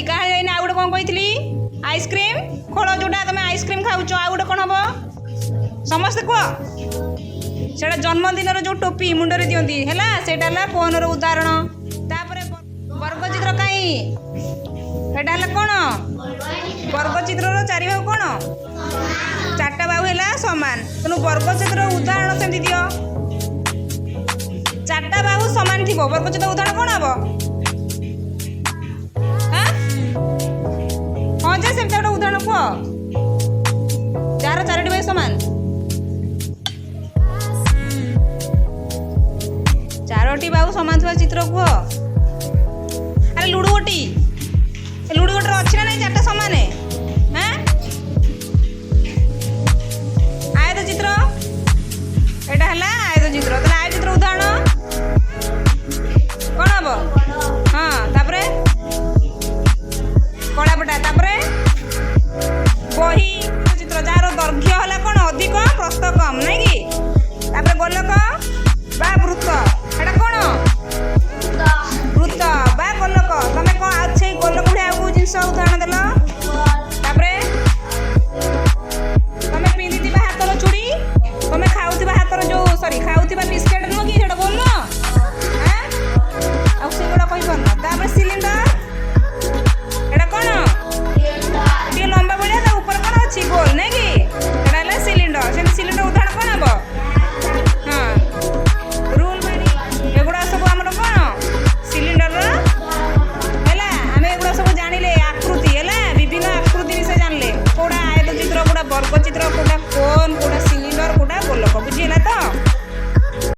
कहा जाइना आउ गोटे कौन कही आइसक्रीम खोल जोटा तुम आइसक्रीम खाऊच आउ गोटे कौन हम समस्ते कह से जन्मदिन जो टोपी मुंडे दिखती है सेटा फोन उदाहरण तापर वर्ग चित्र कहीं एटा कौन वर्ग चित्र चारि भाग कौन चार्टा बाहु है सामान तेणु वर्ग चित्र उदाहरण सेमती दियो चार्टा बाहु सामान थी वर्ग चित्र उदाहरण कौन हम हाँ जे सेमती गोटे उदाहरण कह जार चारोटी बाहु सामान चारोटी बाहु सामान थोड़ा चित्र कह अरे लुडु गोटी